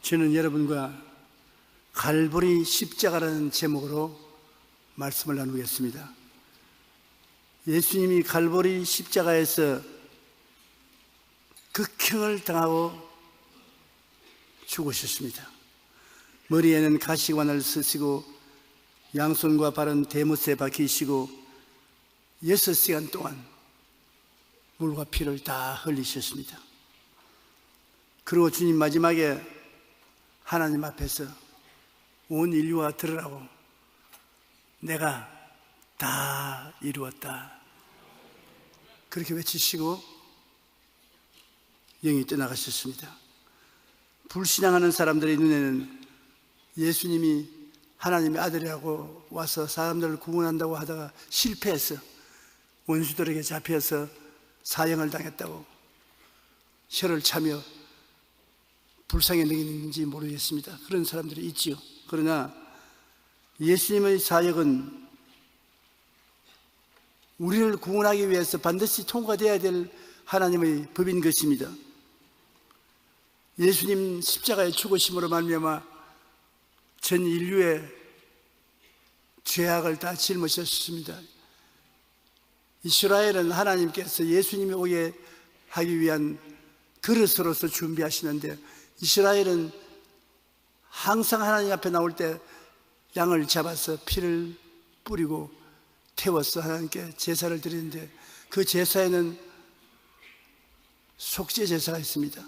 저는 여러분과 갈보리 십자가라는 제목으로 말씀을 나누겠습니다. 예수님이 갈보리 십자가에서 극형을 당하고 죽으셨습니다. 머리에는 가시관을 쓰시고 양손과 발은 대못에 박히시고 6시간 동안 물과 피를 다 흘리셨습니다. 그리고 주님 마지막에 하나님 앞에서 온 인류가 들으라고 내가 다 이루었다 그렇게 외치시고 영이 떠나가셨습니다. 불신앙하는 사람들의 눈에는 예수님이 하나님의 아들이라고 와서 사람들을 구원한다고 하다가 실패해서 원수들에게 잡혀서 사형을 당했다고 혀를 차며 불쌍히 여기는지 모르겠습니다. 그런 사람들이 있지요. 그러나 예수님의 사역은 우리를 구원하기 위해서 반드시 통과되어야 될 하나님의 법인 것입니다. 예수님 십자가의 죽으심으로 말미암아 전 인류의 죄악을 다 짊으셨습니다. 이스라엘은 하나님께서 예수님이 오게 하기 위한 그릇으로서 준비하시는데, 이스라엘은 항상 하나님 앞에 나올 때 양을 잡아서 피를 뿌리고 태워서 하나님께 제사를 드리는데, 그 제사에는 속죄 제사가 있습니다.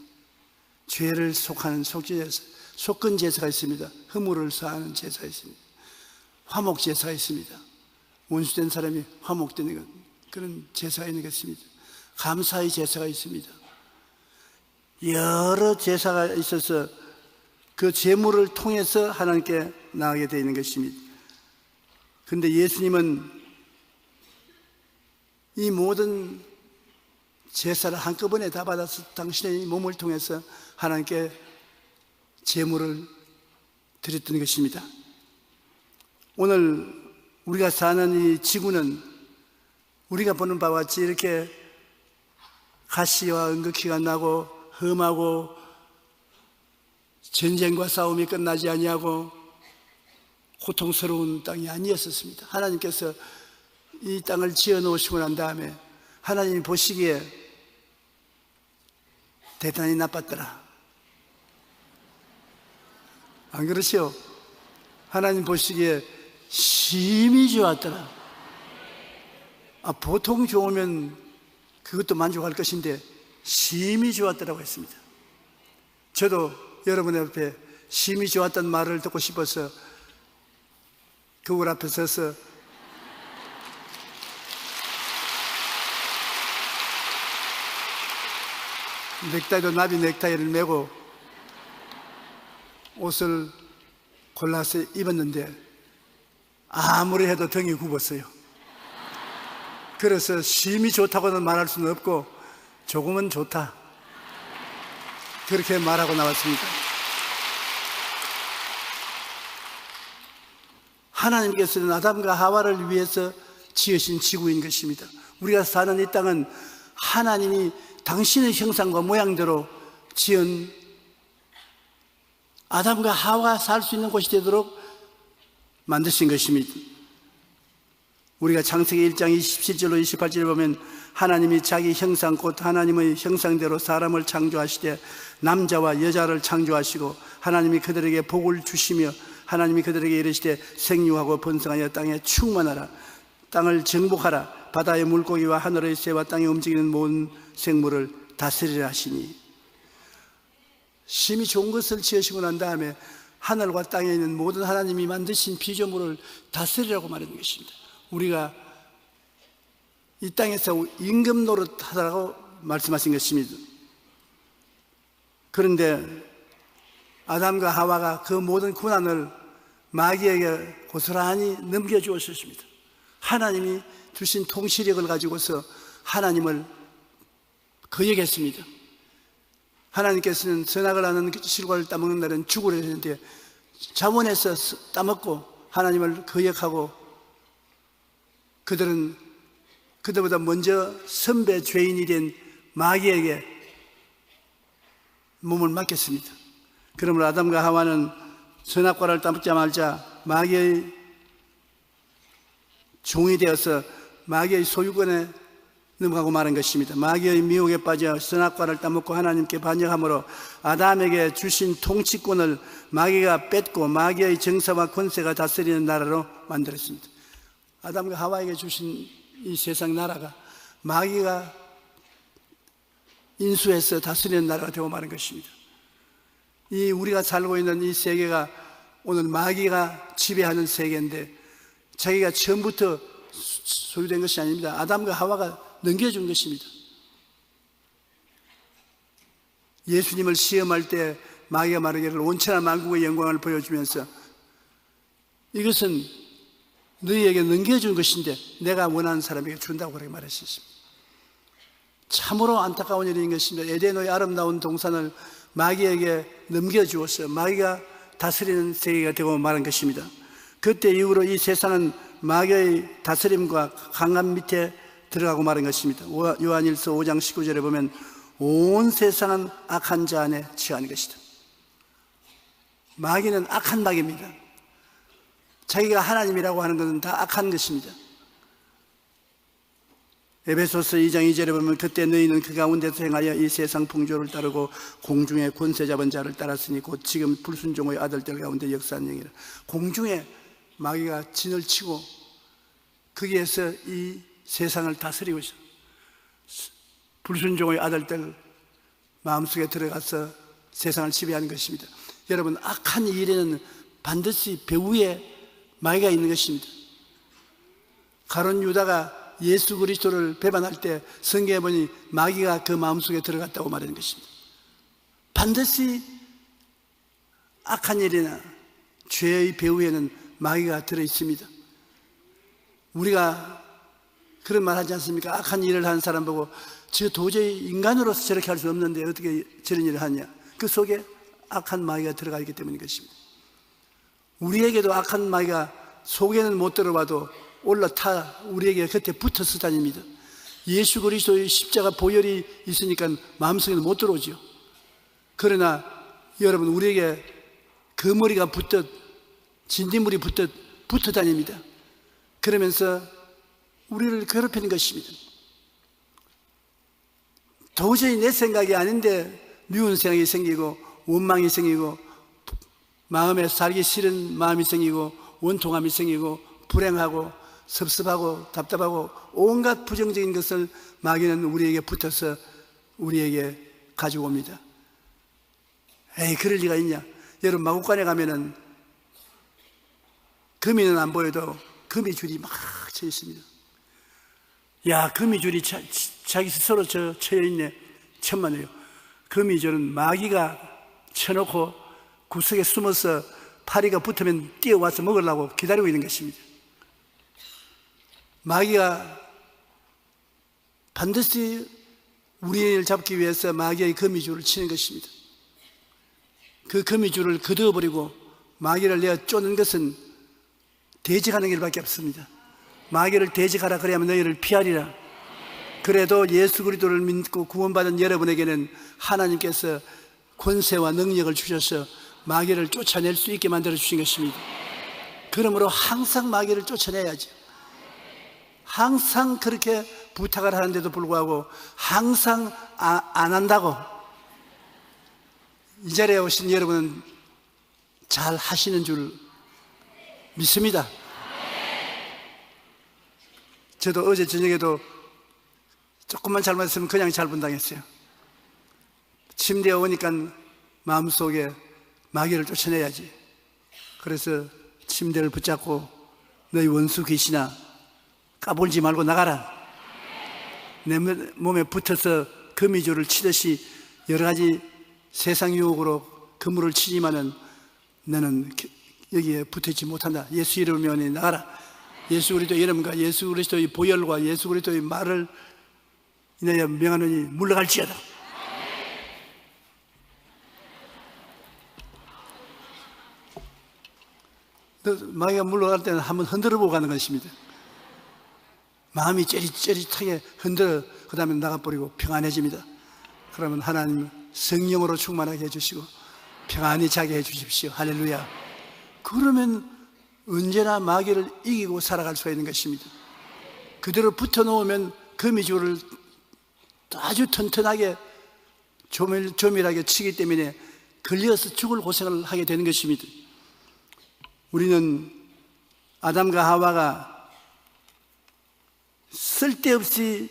죄를 속하는 속죄 제사, 속건 제사가 있습니다. 허물을 사하는 제사가 있습니다. 화목 제사가 있습니다. 원수된 사람이 화목되는 그런 제사가 있는 것입니다. 감사의 제사가 있습니다. 여러 제사가 있어서 그 제물을 통해서 하나님께 나가게 되어 있는 것입니다. 그런데 예수님은 이 모든 제사를 한꺼번에 다 받아서 당신의 몸을 통해서 하나님께 제물을 드렸던 것입니다. 오늘 우리가 사는 이 지구는 우리가 보는 바와 같이 이렇게 가시와 은극히가 나고 험하고 전쟁과 싸움이 끝나지 아니하고 고통스러운 땅이 아니었었습니다. 하나님께서 이 땅을 지어 놓으시고 난 다음에 하나님이 보시기에 대단히 나빴더라. 안 그러시오? 하나님 보시기에 심히 좋았더라. 보통 좋으면 그것도 만족할 것인데 심히 좋았더라고 했습니다. 저도 여러분의 앞에 심히 좋았다는 말을 듣고 싶어서 거울 앞에 서서 넥타이도 나비 넥타이를 메고 옷을 골라서 입었는데 아무리 해도 등이 굽었어요. 그래서 심히 좋다고는 말할 수는 없고 조금은 좋다 그렇게 말하고 나왔습니다. 하나님께서는 아담과 하와를 위해서 지으신 지구인 것입니다. 우리가 사는 이 땅은 하나님이 당신의 형상과 모양대로 지은 아담과 하와가 살 수 있는 곳이 되도록 만드신 것입니다. 우리가 창세기 1장 27절로 28절에 보면 하나님이 자기 형상 곧 하나님의 형상대로 사람을 창조하시되 남자와 여자를 창조하시고 하나님이 그들에게 복을 주시며 하나님이 그들에게 이르시되 생육하고 번성하여 땅에 충만하라. 땅을 정복하라. 바다의 물고기와 하늘의 새와 땅에 움직이는 모든 생물을 다스리라 하시니, 심히 좋은 것을 지으시고 난 다음에 하늘과 땅에 있는 모든 하나님이 만드신 피조물을 다스리라고 말하는 것입니다. 우리가 이 땅에서 임금 노릇하라고 말씀하신 것입니다. 그런데 아담과 하와가 그 모든 고난을 마귀에게 고스란히 넘겨주었습니다. 하나님이 주신 통치력을 가지고서 하나님을 거역했습니다. 하나님께서는 선악을 하는 실과를 따먹는 날은 죽으려 했는데 자원해서 따먹고 하나님을 거역하고 그들은 그들보다 먼저 선배 죄인이 된 마귀에게 몸을 맡겼습니다. 그러므로 아담과 하와는 선악과를 따먹자마자 마귀의 종이 되어서 마귀의 소유권에 넘어가고 마는 것입니다. 마귀의 미혹에 빠져 선악과를 따먹고 하나님께 반역함으로 아담에게 주신 통치권을 마귀가 뺏고 마귀의 정사와 권세가 다스리는 나라로 만들었습니다. 아담과 하와에게 주신 이 세상 나라가 마귀가 인수해서 다스리는 나라가 되고 마는 것입니다. 이 우리가 살고 있는 이 세계가 오늘 마귀가 지배하는 세계인데 자기가 처음부터 소유된 것이 아닙니다. 아담과 하와가 넘겨준 것입니다. 예수님을 시험할 때 마귀가 말하기를 온천한 만국의 영광을 보여주면서 이것은 너희에게 넘겨준 것인데 내가 원하는 사람에게 준다고 그렇게 말했습니다. 참으로 안타까운 일인 것입니다. 에덴의 아름다운 동산을 마귀에게 넘겨주어서 마귀가 다스리는 세계가 되고 말한 것입니다. 그때 이후로 이 세상은 마귀의 다스림과 강압 밑에 들어가고 말한 것입니다. 요한일서 5장 19절에 보면 온 세상은 악한 자 안에 처한 것이다. 마귀는 악한 마귀입니다. 자기가 하나님이라고 하는 것은 다 악한 것입니다. 에베소서 2장 2절에 보면 그때 너희는 그 가운데서 행하여 이 세상 풍조를 따르고 공중의 권세 잡은 자를 따랐으니 곧 지금 불순종의 아들들 가운데 역사하는 영이라. 공중에 마귀가 진을 치고 거기에서 이 세상을 다스리고 있어. 불순종의 아들들 마음속에 들어가서 세상을 지배하는 것입니다. 여러분, 악한 일에는 반드시 배후에 마귀가 있는 것입니다. 가룟 유다가 예수 그리스도를 배반할 때 성경에 보니 마귀가 그 마음속에 들어갔다고 말하는 것입니다. 반드시 악한 일이나 죄의 배후에는 마귀가 들어있습니다. 우리가 그런 말 하지 않습니까? 악한 일을 하는 사람 보고 저 도저히 인간으로서 저렇게 할 수 없는데 어떻게 저런 일을 하냐. 그 속에 악한 마귀가 들어가 있기 때문인 것입니다. 우리에게도 악한 마귀가 속에는 못 들어봐도 올라타 우리에게 곁에 붙어서 다닙니다. 예수 그리스도의 십자가 보혈이 있으니까 마음속에는 못 들어오죠. 그러나 여러분, 우리에게 그 머리가 붙듯 진딧물이 붙듯 붙어 다닙니다. 그러면서 우리를 괴롭히는 것입니다. 도저히 내 생각이 아닌데 미운 생각이 생기고 원망이 생기고 마음에 살기 싫은 마음이 생기고 원통함이 생기고 불행하고 섭섭하고 답답하고 온갖 부정적인 것을 마귀는 우리에게 붙어서 우리에게 가지고 옵니다. 에이, 그럴 리가 있냐. 여러분, 마구간에 가면은 거미는 안 보여도 거미줄이 막 쳐 있습니다. 야, 거미줄이 자기 스스로 쳐여 있네. 천만에요. 거미줄은 마귀가 쳐놓고 구석에 숨어서 파리가 붙으면 뛰어와서 먹으려고 기다리고 있는 것입니다. 마귀가 반드시 우리를 잡기 위해서 마귀의 거미줄을 치는 것입니다. 그 거미줄을 거두어버리고 마귀를 내어 쫓는 것은 대적하는 길밖에 없습니다. 마귀를 대적하라 그래야만 너희를 피하리라. 그래도 예수 그리스도를 믿고 구원받은 여러분에게는 하나님께서 권세와 능력을 주셔서 마귀를 쫓아낼 수 있게 만들어 주신 것입니다. 그러므로 항상 마귀를 쫓아내야지. 항상 그렇게 부탁을 하는데도 불구하고 항상 안 한다고. 이 자리에 오신 여러분은 잘 하시는 줄 믿습니다. 저도 어제 저녁에도 조금만 잘못했으면 그냥 잘분당했어요. 침대에 오니까 마음속에 마귀를 쫓아내야지. 그래서 침대를 붙잡고 너희 원수 귀신아, 까불지 말고 나가라. 내 몸에 붙어서 거미줄을 치듯이 여러 가지 세상 유혹으로 그물을 치지만은 너는 여기에 붙어있지 못한다. 예수 이름으로 나가라. 예수 그리스도의 이름과 예수 그리스도의 보혈과 예수 그리스도의 말을 인하여 명하노니 물러갈지어다. 마귀가 물러갈 때는 한번 흔들어보고 가는 것입니다. 마음이 쩌릿쩌릿하게 흔들어 그 다음에 나가버리고 평안해집니다. 그러면 하나님 성령으로 충만하게 해주시고 평안히 자게 해 주십시오. 할렐루야. 그러면 언제나 마귀를 이기고 살아갈 수가 있는 것입니다. 그대로 붙어놓으면 거미줄을 아주 튼튼하게 조밀하게 치기 때문에 걸려서 죽을 고생을 하게 되는 것입니다. 우리는 아담과 하와가 쓸데없이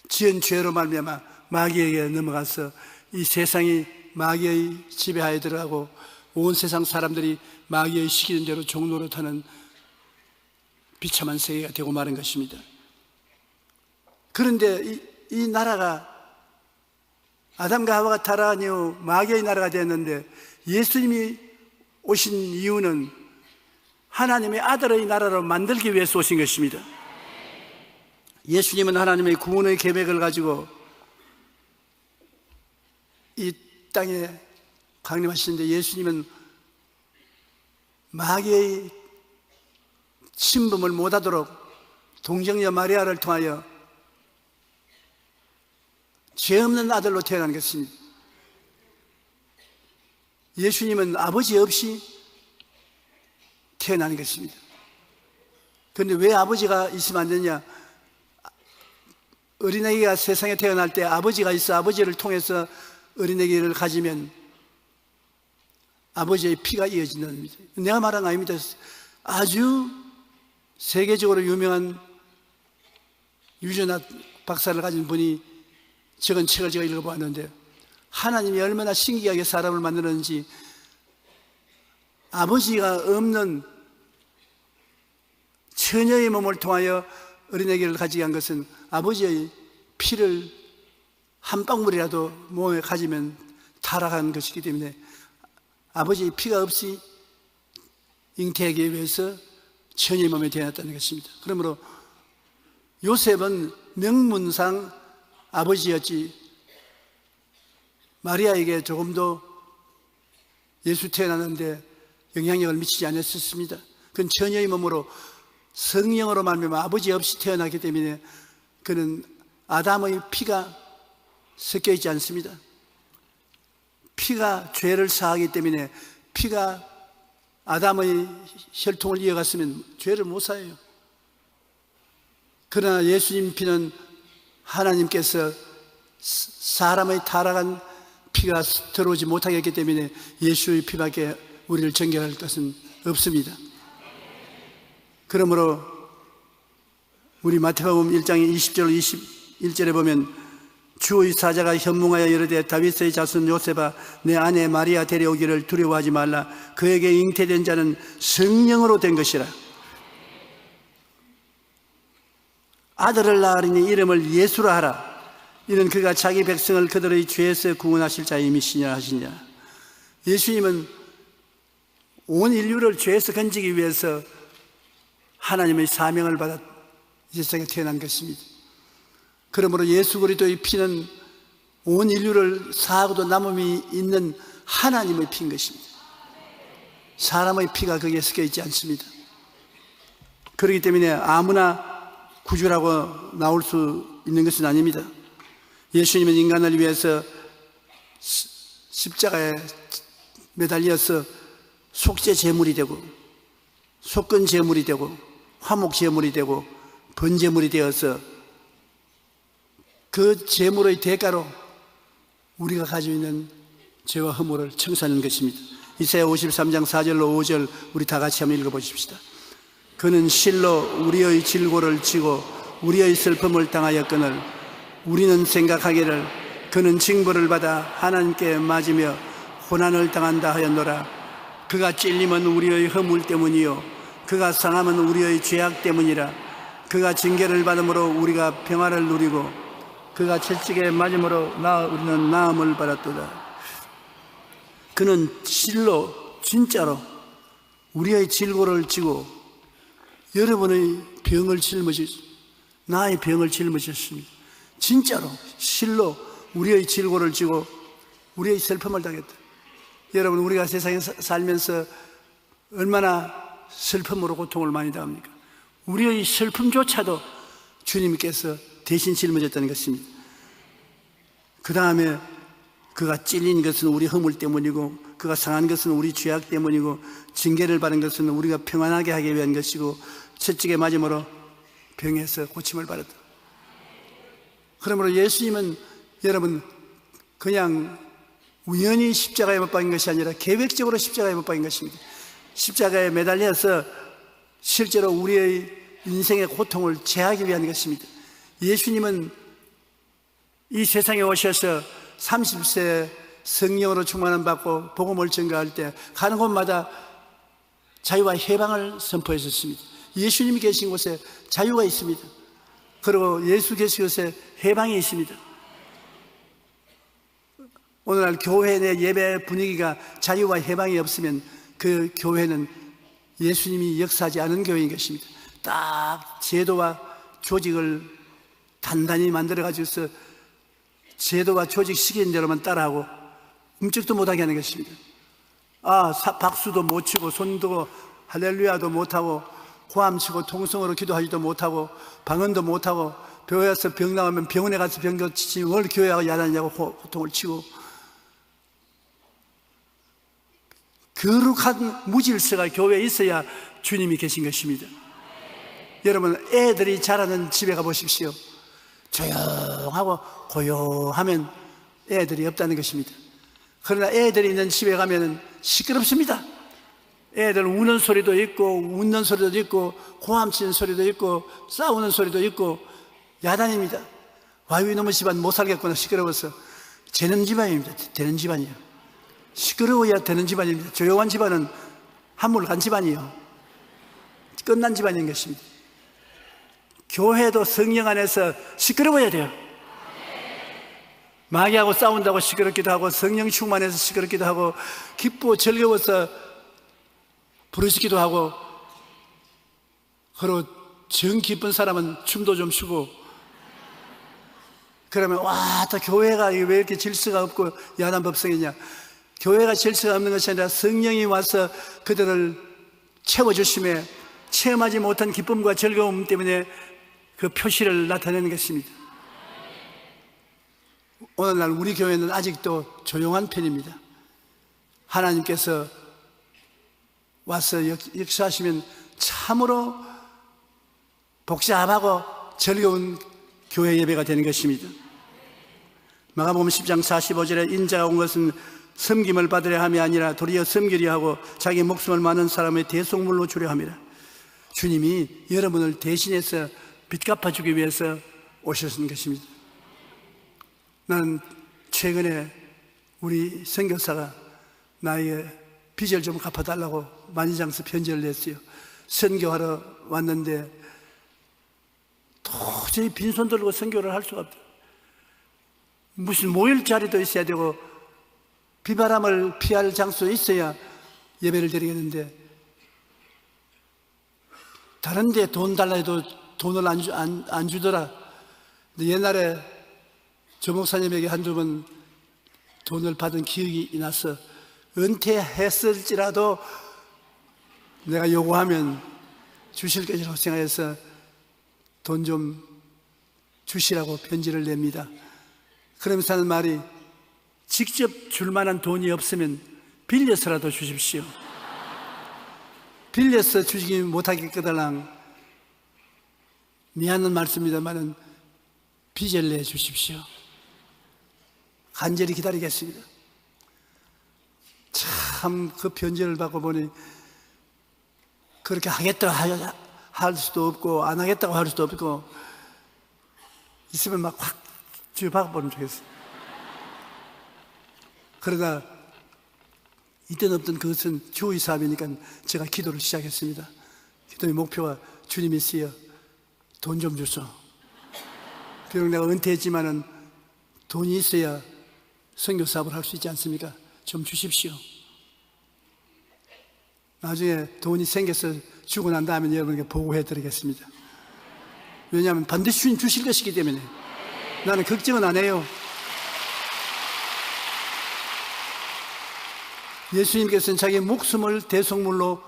지은 죄로 말미암아 마귀에게 넘어가서 이 세상이 마귀의 지배하에 들어가고 온 세상 사람들이 마귀의 시키는 대로 종노릇하는 비참한 세계가 되고 마는 것입니다. 그런데 이 나라가 아담과 하와가 타락한 이후 마귀의 나라가 되었는데, 예수님이 오신 이유는 하나님의 아들의 나라로 만들기 위해서 오신 것입니다. 예수님은 하나님의 구원의 계획을 가지고 이 땅에 강림하시는데, 예수님은 마귀의 침범을 못하도록 동정녀 마리아를 통하여 죄 없는 아들로 태어난 것입니다. 예수님은 아버지 없이 태어나는 것입니다. 그런데 왜 아버지가 있으면 안 되냐? 어린아이가 세상에 태어날 때 아버지가 있어 아버지를 통해서 어린아이를 가지면 아버지의 피가 이어진다는 겁니다. 내가 말한 거 아닙니다. 아주 세계적으로 유명한 유전학 박사를 가진 분이 적은 책을 제가 읽어보았는데, 하나님이 얼마나 신기하게 사람을 만들었는지, 아버지가 없는 처녀의 몸을 통하여 어린아이를 가지게 한 것은 아버지의 피를 한 방울이라도 몸에 가지면 타락한 것이기 때문에 아버지의 피가 없이 잉태하기 위해서 처녀의 몸에 태어났다는 것입니다. 그러므로 요셉은 명문상 아버지였지 마리아에게 조금도 예수 태어났는데 영향력을 미치지 않았었습니다. 그건 처녀의 몸으로 성령으로 말미암아 아버지 없이 태어났기 때문에 그는 아담의 피가 섞여 있지 않습니다. 피가 죄를 사하기 때문에, 피가 아담의 혈통을 이어갔으면 죄를 못 사해요. 그러나 예수님 피는 하나님께서 사람의 타락한 피가 들어오지 못하게 했기 때문에 예수의 피밖에 우리를 정결할 것은 없습니다. 그러므로 우리 마태복음 1장 20절 21절에 보면, 주의 사자가 현몽하여 이르되 다윗의 자손 요셉아 내 아내 마리아 데려오기를 두려워하지 말라. 그에게 잉태된 자는 성령으로 된 것이라. 아들을 낳으리니 이름을 예수라 하라. 이는 그가 자기 백성을 그들의 죄에서 구원하실 자임이시냐 하시냐. 예수님은 온 인류를 죄에서 건지기 위해서 하나님의 사명을 받아 이 세상에 태어난 것입니다. 그러므로 예수 그리스도의 피는 온 인류를 사하고도 남음이 있는 하나님의 피인 것입니다. 사람의 피가 거기에 섞여 있지 않습니다. 그렇기 때문에 아무나 구주라고 나올 수 있는 것은 아닙니다. 예수님은 인간을 위해서 십자가에 매달려서 속죄 제물이 되고 속건 제물이 되고 화목 제물이 되고 번제물이 되어서 그 제물의 대가로 우리가 가지고 있는 죄와 허물을 청소하는 것입니다. 이사야 53장 4절로 5절 우리 다 같이 한번 읽어보십시다. 그는 실로 우리의 질고를 지고 우리의 슬픔을 당하였거늘 우리는 생각하기를 그는 징벌을 받아 하나님께 맞으며 고난을 당한다 하였노라. 그가 찔림은 우리의 허물 때문이요 그가 상함은 우리의 죄악 때문이라. 그가 징계를 받음으로 우리가 평화를 누리고 그가 채찍에 맞음으로 우리는 나음을 받았도다. 그는 실로 진짜로 우리의 질고를 지고 여러분의 병을 짊어지셨습니다. 나의 병을 짊어지셨습니다. 진짜로 실로 우리의 질고를 지고 우리의 슬픔을 당했다. 여러분, 우리가 세상에 살면서 얼마나 슬픔으로 고통을 많이 당합니까? 우리의 슬픔조차도 주님께서 대신 짊어졌다는 것입니다. 그 다음에 그가 찔린 것은 우리 허물 때문이고 그가 상한 것은 우리 죄악 때문이고 징계를 받은 것은 우리가 평안하게 하기 위한 것이고 채찍에 맞음으로 병에서 고침을 받았다. 그러므로 예수님은 여러분 그냥 우연히 십자가에 못 박인 것이 아니라 계획적으로 십자가에 못 박인 것입니다. 십자가에 매달려서 실제로 우리의 인생의 고통을 제하기 위한 것입니다. 예수님은 이 세상에 오셔서 30세 성령으로 충만함 받고 복음을 전가할 때 가는 곳마다 자유와 해방을 선포했었습니다. 예수님이 계신 곳에 자유가 있습니다. 그리고 예수 계신 곳에 해방이 있습니다. 오늘날 교회 내 예배 분위기가 자유와 해방이 없으면 그 교회는 예수님이 역사하지 않은 교회인 것입니다. 딱 제도와 조직을 단단히 만들어가지고서 제도와 조직 시키는 대로만 따라하고 움직도 못하게 하는 것입니다. 박수도 못 치고 손도 할렐루야도 못하고 고함 치고 통성으로 기도하지도 못하고 방언도 못하고 교회에서 병 나오면 병원에 가서 병 고치지 뭘 교회하고 야단이냐고 호통을 치고 거룩한 무질서가 교회에 있어야 주님이 계신 것입니다. 여러분 애들이 자라는 집에 가보십시오. 조용하고 고요하면 애들이 없다는 것입니다. 그러나 애들이 있는 집에 가면 시끄럽습니다. 애들 우는 소리도 있고 웃는 소리도 있고 고함치는 소리도 있고 싸우는 소리도 있고 야단입니다. 와유 이놈의 집안 못 살겠구나 시끄러워서. 되는 집안입니다. 되는 집안이요. 시끄러워야 되는 집안입니다. 조용한 집안은 한물 간 집안이요. 끝난 집안인 것입니다. 교회도 성령 안에서 시끄러워야 돼요. 마귀하고 싸운다고 시끄럽기도 하고 성령 충만해서 시끄럽기도 하고 기쁘고 즐거워서 부르시기도 하고 그리고 정 기쁜 사람은 춤도 좀 추고 그러면 와, 또 교회가 왜 이렇게 질서가 없고 야단 법석이냐. 교회가 질서가 없는 것이 아니라 성령이 와서 그들을 채워주심에 체험하지 못한 기쁨과 즐거움 때문에 그 표시를 나타내는 것입니다. 오늘날 우리 교회는 아직도 조용한 편입니다. 하나님께서 와서 역사하시면 참으로 복잡하고 즐거운 교회 예배가 되는 것입니다. 마가복음 10장 45절에 인자가 온 것은 섬김을 받으려 함이 아니라 도리어 섬기려 하고 자기 목숨을 많은 사람의 대속물로 주려 함이라. 주님이 여러분을 대신해서 빚 갚아주기 위해서 오셨는 것입니다. 나는 최근에 우리 선교사가 나의 빚을 좀 갚아달라고 만리장서 편지를 냈어요. 선교하러 왔는데 도저히 빈손 들고 선교를 할 수가 없다. 무슨 모일 자리도 있어야 되고 비바람을 피할 장소 있어야 예배를 드리겠는데 다른 데 돈 달라 해도 돈을 안 주더라. 근데 옛날에 조 목사님에게 한두 번 돈을 받은 기억이 나서 은퇴했을지라도 내가 요구하면 주실 것이라고 생각해서 돈 좀 주시라고 편지를 냅니다. 그러면서 하는 말이 직접 줄 만한 돈이 없으면 빌려서라도 주십시오. 빌려서 주시기 못하겠거들랑 미안한 말씀입니다만은 빚을 내 주십시오. 간절히 기다리겠습니다. 참 그 편지를 받고 보니 그렇게 하겠다고 할 수도 없고 안 하겠다고 할 수도 없고 있으면 막 확 주여 박아버리면 좋겠어요. 그러다 있든 없든 그것은 주의 사업이니까 제가 기도를 시작했습니다. 기도의 목표가 주님이 쓰여 돈 좀 주소. 비록 내가 은퇴했지만은 돈이 있어야 선교 사업을 할 수 있지 않습니까? 좀 주십시오. 나중에 돈이 생겨서 주고 난 다음에 여러분에게 보고해 드리겠습니다. 왜냐하면 반드시 주님 주실 것이기 때문에 나는 걱정은 안 해요. 예수님께서는 자기 목숨을 대속물로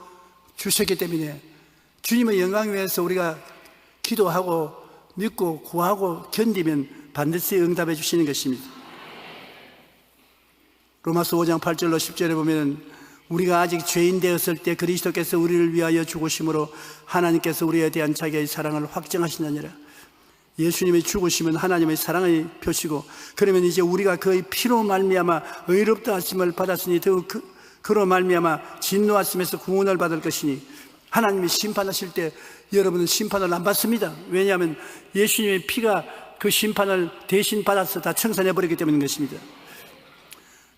주셨기 때문에 주님의 영광을 위해서 우리가 기도하고 믿고 구하고 견디면 반드시 응답해 주시는 것입니다. 로마서 5장 8절로 10절에 보면 우리가 아직 죄인 되었을 때 그리스도께서 우리를 위하여 죽으심으로 하나님께서 우리에 대한 자기의 사랑을 확증하시느니라. 예수님의 죽으심은 하나님의 사랑의 표시고, 그러면 이제 우리가 그의 피로 말미암아 의롭다 하심을 받았으니 더욱 그로 말미암아 진노하심에서 구원을 받을 것이니, 하나님이 심판하실 때 여러분은 심판을 안 받습니다. 왜냐하면 예수님의 피가 그 심판을 대신 받아서 다 청산해 버리기 때문인 것입니다.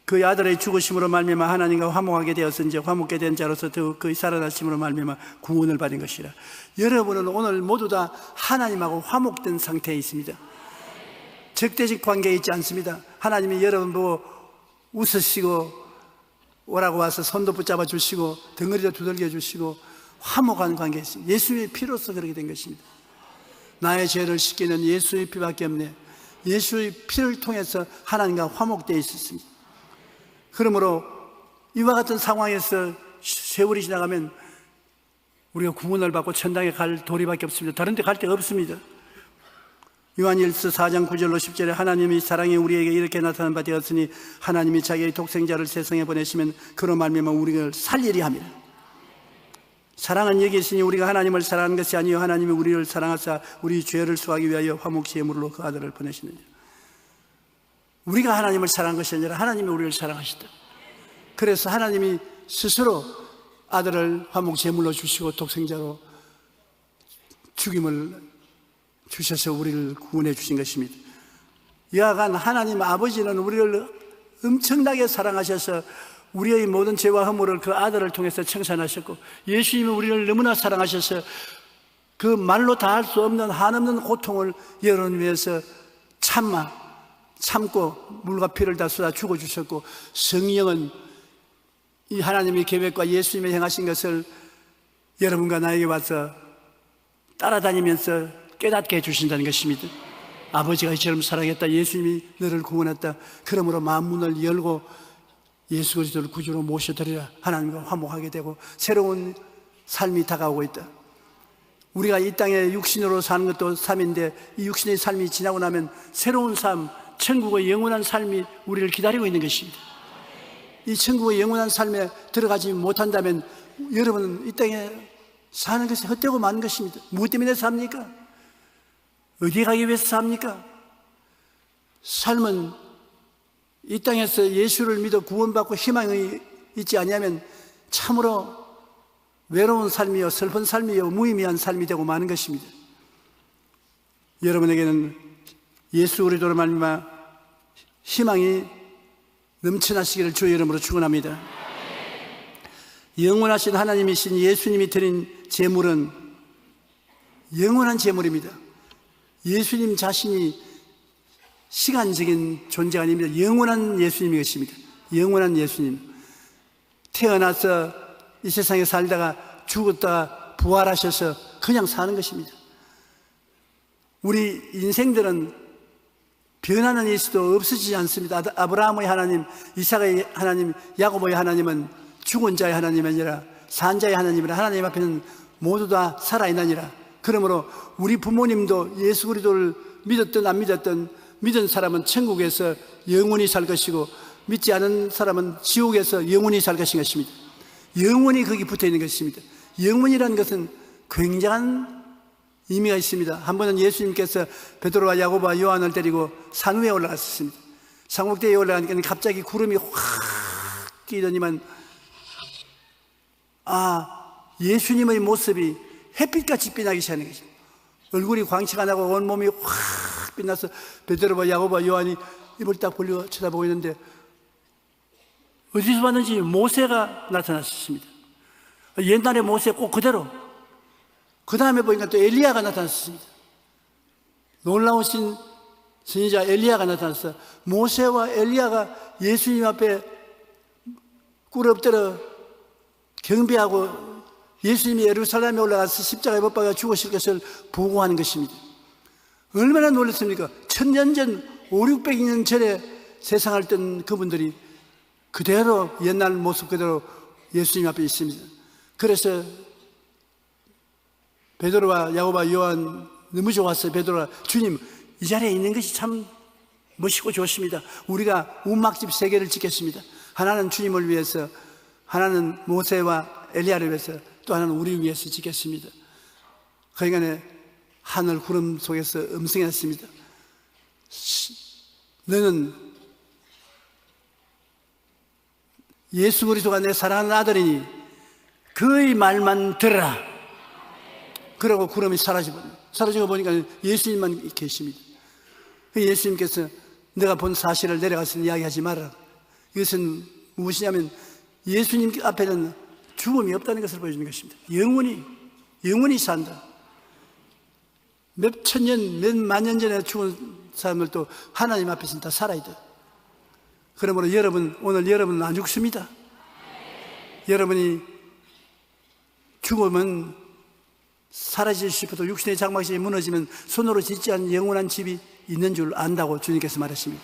그의 아들의 죽으심으로 말미암아 하나님과 화목하게 되어서 이제 화목게 된 자로서 더욱 그의 살아나심으로 말미암아 구원을 받은 것이라. 여러분은 오늘 모두 다 하나님하고 화목된 상태에 있습니다. 적대적 관계에 있지 않습니다. 하나님이 여러분 보고 웃으시고 오라고 와서 손도 붙잡아 주시고 덩어리도 두들겨 주시고 화목한 관계에 있습니다. 예수의 피로서 그렇게 된 것입니다. 나의 죄를 씻기는 예수의 피밖에 없네. 예수의 피를 통해서 하나님과 화목되어 있었습니다. 그러므로 이와 같은 상황에서 세월이 지나가면 우리가 구원을 받고 천당에 갈 도리밖에 없습니다. 다른 데 갈 데가 없습니다. 요한일서 4장 9절로 10절에 하나님이 사랑이 우리에게 이렇게 나타난 바 되었으니 하나님이 자기의 독생자를 세상에 보내시면 그로 말미암아 우리를 살리리 함이라. 사랑은 여기 있으니 우리가 하나님을 사랑하는 것이 아니요 하나님이 우리를 사랑하사 우리 죄를 수하기 위하여 화목제물로 그 아들을 보내시느니라. 우리가 하나님을 사랑한 것이 아니라 하나님이 우리를 사랑하시다. 그래서 하나님이 스스로 아들을 화목제물로 주시고 독생자로 죽임을 주셔서 우리를 구원해 주신 것입니다. 여하간 하나님 아버지는 우리를 엄청나게 사랑하셔서 우리의 모든 죄와 허물을 그 아들을 통해서 청산하셨고, 예수님은 우리를 너무나 사랑하셔서 그 말로 다 할 수 없는 한없는 고통을 여러분 위해서 참고 물과 피를 다 쏟아 죽어주셨고, 성령은 이 하나님의 계획과 예수님이 행하신 것을 여러분과 나에게 와서 따라다니면서 깨닫게 해주신다는 것입니다. 아버지가 이처럼 사랑했다, 예수님이 너를 구원했다, 그러므로 만문을 열고 예수 그리스도를 구주로 모셔드리라. 하나님과 화목하게 되고 새로운 삶이 다가오고 있다. 우리가 이 땅에 육신으로 사는 것도 삶인데 이 육신의 삶이 지나고 나면 새로운 삶, 천국의 영원한 삶이 우리를 기다리고 있는 것입니다. 이 천국의 영원한 삶에 들어가지 못한다면 여러분은 이 땅에 사는 것이 헛되고 마는 것입니다. 무엇 때문에 삽니까? 어디에 가기 위해서 삽니까? 삶은 이 땅에서 예수를 믿어 구원받고 희망이 있지 않냐면 참으로 외로운 삶이요 슬픈 삶이요 무의미한 삶이 되고 마는 것입니다. 여러분에게는 예수 그리스도로 말미암아 희망이 넘쳐나시기를 주의 이름으로 축원합니다. 영원하신 하나님이신 예수님이 드린 제물은 영원한 제물입니다. 예수님 자신이 시간적인 존재가 아닙니다. 영원한 예수님이 것입니다. 영원한 예수님. 태어나서 이 세상에 살다가 죽었다가 부활하셔서 그냥 사는 것입니다. 우리 인생들은 변하는 예수도 없어지지 않습니다. 아브라함의 하나님, 이삭의 하나님, 야고보의 하나님은 죽은 자의 하나님이 아니라 산 자의 하나님이라 하나님 앞에는 모두 다 살아있느니라. 그러므로 우리 부모님도 예수 그리스도를 믿었든 안 믿었든 믿은 사람은 천국에서 영원히 살 것이고 믿지 않은 사람은 지옥에서 영원히 살 것입니다. 영원히 거기 붙어 있는 것입니다. 영원이라는 것은 굉장한 의미가 있습니다. 한 번은 예수님께서 베드로와 야고보와 요한을 데리고 산 위에 올라갔습니다. 상록대에 올라가니까 갑자기 구름이 확 끼더니만 예수님의 모습이 햇빛같이 빛나기 시작하는 것입니다. 얼굴이 광채가 나고 온 몸이 확 빛나서 베드로와 야고보와 요한이 입을 딱 벌리고 쳐다보고 있는데 어디서 봤는지 모세가 나타났습니다. 옛날에 모세 꼭 그대로. 그 다음에 보니까 또 엘리야가 나타났습니다. 놀라우신 선지자 엘리야가 나타났어요. 모세와 엘리야가 예수님 앞에 꿇어 엎드려 경배하고 예수님이 예루살렘에 올라가서 십자가에 못 박아 죽으실 것을 보고하는 것입니다. 얼마나 놀랐습니까? 1000년 전, 500~600년 전에 세상을 뜬 그분들이 그대로 옛날 모습 그대로 예수님 앞에 있습니다. 그래서 베드로와 야고보와 요한 너무 좋았어요. 베드로가 주님 이 자리에 있는 것이 참 멋있고 좋습니다. 우리가 운막집 3개를 짓겠습니다. 하나는 주님을 위해서, 하나는 모세와 엘리야를 위해서, 또 하나는 우리 위해서 짓겠습니다. 그 인간의 하늘 구름 속에서 음성했습니다. 너는 예수 그리스도가 내 사랑하는 아들이니 그의 말만 들으라. 그러고 구름이 사라지고 보니까 예수님만 계십니다. 예수님께서 내가 본 사실을 내려가서 이야기하지 마라. 이것은 무엇이냐면 예수님 앞에는 죽음이 없다는 것을 보여주는 것입니다. 영원히 산다. 몇 천년, 몇 만년 전에 죽은 사람들도 하나님 앞에서는 다 살아야 돼. 그러므로 여러분, 오늘 여러분은 안 죽습니다. 여러분이 죽으면 사라질 싶어도 육신의 장막이 무너지면 손으로 짓지 않은 영원한 집이 있는 줄 안다고 주님께서 말하십니다.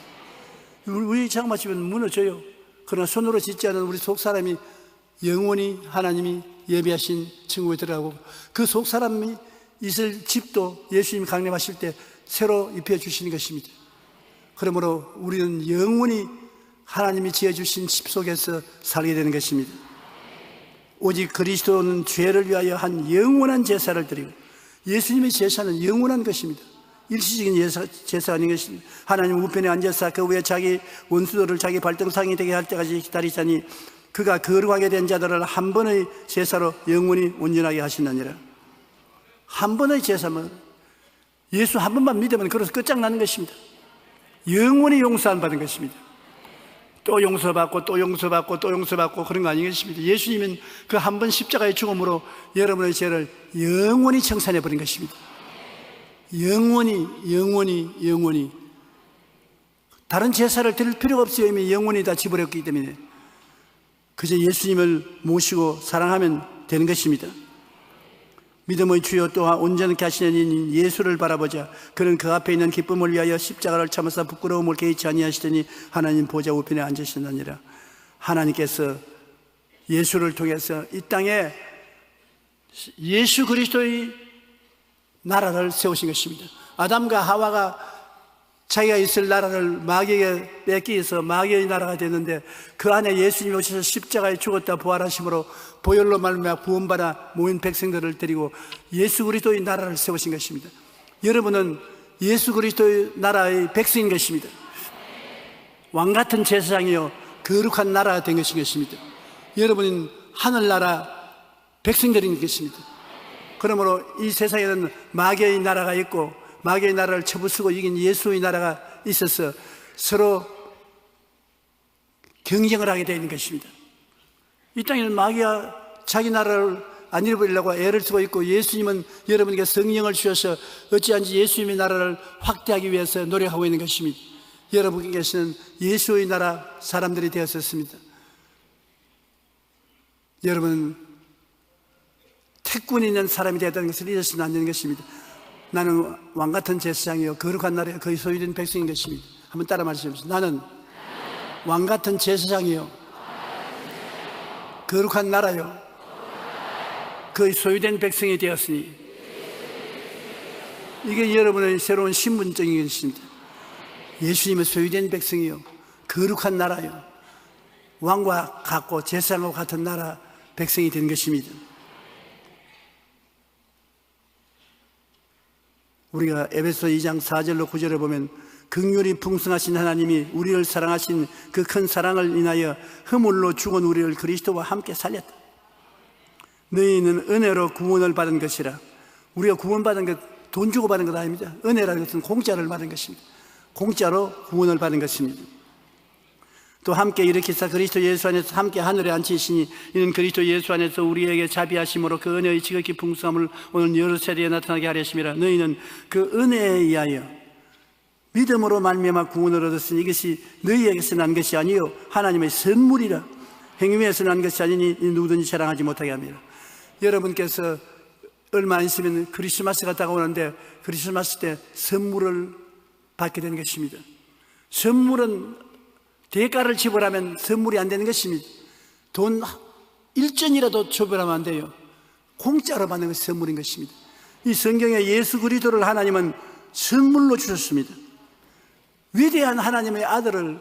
우리 장막집은 무너져요. 그러나 손으로 짓지 않은 우리 속 사람이 영원히 하나님이 예비하신 천국에 들어가고, 그 속 사람이 있을 집도 예수님이 강림하실 때 새로 입혀주시는 것입니다. 그러므로 우리는 영원히 하나님이 지어주신 집 속에서 살게 되는 것입니다. 오직 그리스도는 죄를 위하여 한 영원한 제사를 드리고, 예수님의 제사는 영원한 것입니다. 일시적인 제사가 아닌 것입니다. 하나님 우편에 앉아서 그 위에 자기 원수들을 자기 발등상이 되게 할 때까지 기다리자니 그가 거룩하게 된 자들을 한 번의 제사로 영원히 온전하게 하시느니라. 한 번의 제사면 예수 한 번만 믿으면 그래서 끝장나는 것입니다. 영원히 용서 안 받은 것입니다. 또 용서받고 또 용서받고 또 용서받고 그런 거 아니겠습니까? 예수님은 그 한 번 십자가의 죽음으로 여러분의 죄를 영원히 청산해 버린 것입니다. 영원히 다른 제사를 드릴 필요가 없어요. 이미 영원히 다 지불했기 때문에 그저 예수님을 모시고 사랑하면 되는 것입니다. 믿음의 주여 또한 온전케 하시는 이인 예수를 바라보자. 그는 그 앞에 있는 기쁨을 위하여 십자가를 참으사 부끄러움을 개의치 아니하시더니 하나님 보좌 우편에 앉으시느니라. 하나님께서 예수를 통해서 이 땅에 예수 그리스도의 나라를 세우신 것입니다. 아담과 하와가 자기가 있을 나라를 마귀에게 뺏기서 마귀의 나라가 됐는데, 그 안에 예수님이 오셔서 십자가에 죽었다 부활하심으로 보혈로 말미암아 구원받아 모인 백성들을 데리고 예수 그리스도의 나라를 세우신 것입니다. 여러분은 예수 그리스도의 나라의 백성인 것입니다. 왕같은 제사장이요 거룩한 나라가 된 것인 것입니다. 여러분은 하늘나라 백성들인 것입니다. 그러므로 이 세상에는 마귀의 나라가 있고 마귀의 나라를 쳐부수고 이긴 예수의 나라가 있어서 서로 경쟁을 하게 되는 것입니다. 이 땅에는 마귀가 자기 나라를 안 잃어버리려고 애를 쓰고 있고, 예수님은 여러분에게 성령을 주셔서 어찌한지 예수님의 나라를 확대하기 위해서 노력하고 있는 것입니다. 여러분께서는 예수의 나라 사람들이 되었었습니다. 여러분은 특권이 있는 사람이 되었다는 것을 잊어서는 안 되는 것입니다. 나는 왕같은 제사장이요 거룩한 나라에 거의 소유된 백성인 것입니다. 한번 따라 말씀해주세요. 나는 왕같은 제사장이요 거룩한 나라요 거의 소유된 백성이 되었으니, 이게 여러분의 새로운 신분증인 것입니다. 예수님의 소유된 백성이요 거룩한 나라요 왕과 같고 제사장과 같은 나라 백성이 된 것입니다. 우리가 에베소 2장 4절로 9절에 보면 긍휼이 풍성하신 하나님이 우리를 사랑하신 그 큰 사랑을 인하여 허물로 죽은 우리를 그리스도와 함께 살렸다. 너희는 은혜로 구원을 받은 것이라. 우리가 구원받은 것 돈 주고 받은 것 아닙니다. 은혜라는 것은 공짜를 받은 것입니다. 공짜로 구원을 받은 것입니다. 또 함께 일으키사 그리스도 예수 안에서 함께 하늘에 앉히시니 이는 그리스도 예수 안에서 우리에게 자비하심으로 그 은혜의 지극히 풍성함을 오늘 여러 세대에 나타나게 하려 하심이라. 너희는 그 은혜에 의하여 믿음으로 말미암아 구원을 얻었으니 이것이 너희에게서 난 것이 아니요 하나님의 선물이라. 행위에서 난 것이 아니니 누구든지 자랑하지 못하게 합니다. 여러분께서 얼마 안 있으면 크리스마스가 다가오는데 크리스마스 때 선물을 받게 되는 것입니다. 선물은 대가를 지불하면 선물이 안 되는 것입니다. 돈 1전이라도 지불하면 안 돼요. 공짜로 받는 것이 선물인 것입니다. 이 성경에 예수 그리스도를 하나님은 선물로 주셨습니다. 위대한 하나님의 아들을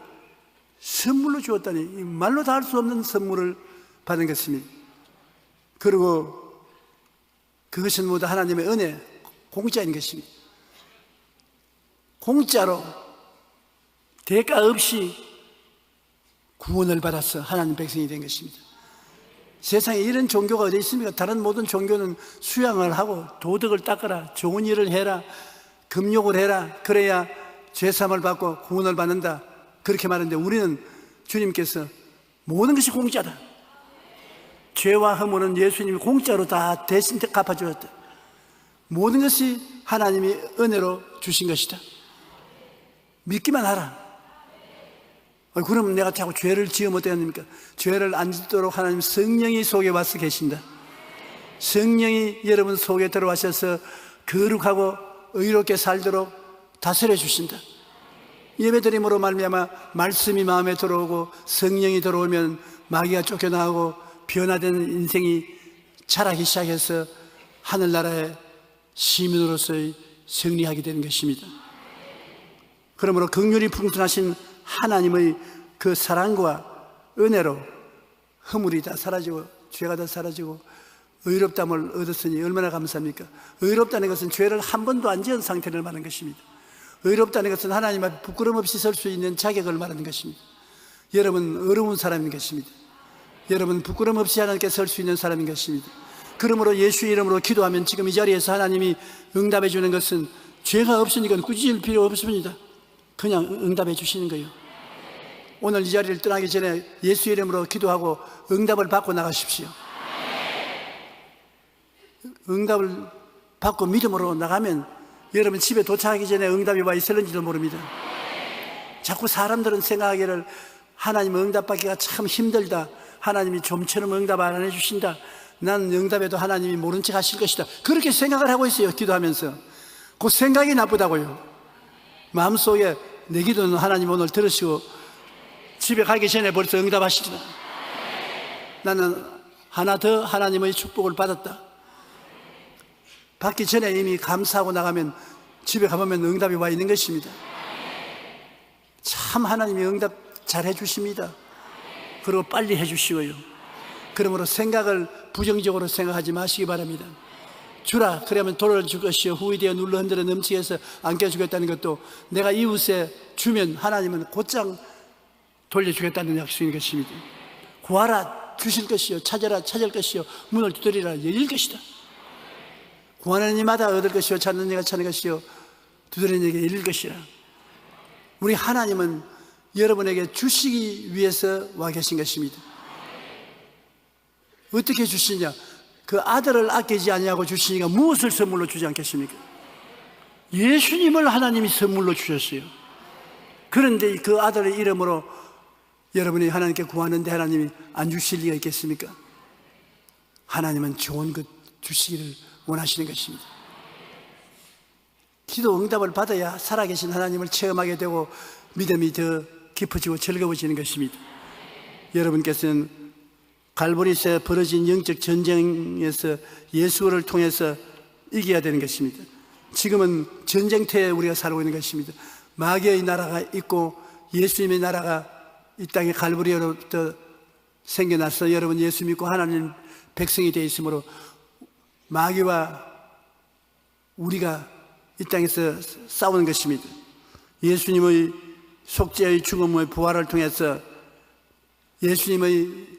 선물로 주었다니 말로 다 할 수 없는 선물을 받은 것입니다. 그리고 그것은 모두 하나님의 은혜, 공짜인 것입니다. 공짜로 대가 없이 구원을 받아서 하나님 백성이 된 것입니다. 세상에 이런 종교가 어디 있습니까? 다른 모든 종교는 수양을 하고 도덕을 닦아라, 좋은 일을 해라, 금욕을 해라, 그래야 죄사함을 받고 구원을 받는다, 그렇게 말하는데 우리는 주님께서 모든 것이 공짜다, 죄와 허물은 예수님이 공짜로 다 대신 갚아주었다, 모든 것이 하나님이 은혜로 주신 것이다, 믿기만 하라. 그러면 내가 자꾸 죄를 지으면 어떻게 합니까? 죄를 안 짓도록 하나님 성령이 속에 와서 계신다. 성령이 여러분 속에 들어와셔서 거룩하고 의롭게 살도록 다스려 주신다. 예배드림으로 말미암아 말씀이 마음에 들어오고 성령이 들어오면 마귀가 쫓겨나고 변화된 인생이 자라기 시작해서 하늘나라의 시민으로서의 승리하게 되는 것입니다. 그러므로 긍휼이 풍성하신 하나님의 그 사랑과 은혜로 허물이 다 사라지고 죄가 다 사라지고 의롭담을 얻었으니 얼마나 감사합니까? 의롭다는 것은 죄를 한 번도 안 지은 상태를 말하는 것입니다. 의롭다는 것은 하나님 앞에 부끄럼 없이 설 수 있는 자격을 말하는 것입니다. 여러분 어려운 사람인 것입니다. 여러분 부끄럼 없이 하나님께 설 수 있는 사람인 것입니다. 그러므로 예수 이름으로 기도하면 지금 이 자리에서 하나님이 응답해 주는 것은 죄가 없으니까 꾸짖을 필요 없습니다. 그냥 응답해 주시는 거예요. 오늘 이 자리를 떠나기 전에 예수 이름으로 기도하고 응답을 받고 나가십시오. 응답을 받고 믿음으로 나가면 여러분 집에 도착하기 전에 응답이 와 있을는지도 모릅니다. 자꾸 사람들은 생각하기를 하나님 응답받기가 참 힘들다, 하나님이 좀처럼 응답 안 해주신다, 나는 응답해도 하나님이 모른 척 하실 것이다, 그렇게 생각을 하고 있어요. 기도하면서 그 생각이 나쁘다고요. 마음속에 내 기도는 하나님 오늘 들으시고 집에 가기 전에 벌써 응답하시리라. 나는 하나 더 하나님의 축복을 받았다. 받기 전에 이미 감사하고 나가면 집에 가보면 응답이 와 있는 것입니다. 참 하나님이 응답 잘 해주십니다. 그리고 빨리 해주시고요. 그러므로 생각을 부정적으로 생각하지 마시기 바랍니다. 주라 그러면 돌아줄 것이요 후이되어 눌러 흔들어 넘치게 해서 안겨주겠다는 것도 내가 이웃에 주면 하나님은 곧장 돌려주겠다는 약속인 것입니다. 구하라 주실 것이요 찾아라 찾을 것이요 문을 두드리라 열릴 것이다. 구하는 이마다 얻을 것이요 찾는 이가 찾는 것이요 두드리는 이에게 열릴 것이라. 우리 하나님은 여러분에게 주시기 위해서 와 계신 것입니다. 어떻게 주시냐? 그 아들을 아끼지 아니하고 주시니까 무엇을 선물로 주지 않겠습니까? 예수님을 하나님이 선물로 주셨어요. 그런데 그 아들의 이름으로 여러분이 하나님께 구하는데 하나님이 안 주실 리가 있겠습니까? 하나님은 좋은 것 주시기를 원하시는 것입니다. 기도 응답을 받아야 살아계신 하나님을 체험하게 되고 믿음이 더 깊어지고 즐거워지는 것입니다. 여러분께서는 갈보리에서 벌어진 영적 전쟁에서 예수를 통해서 이겨야 되는 것입니다. 지금은 전쟁터에 우리가 살고 있는 것입니다. 마귀의 나라가 있고 예수님의 나라가 이 땅에 갈보리로부터 생겨나서 여러분 예수 믿고 하나님 백성이 되어 있으므로 마귀와 우리가 이 땅에서 싸우는 것입니다. 예수님의 속죄의 죽음의 부활을 통해서 예수님의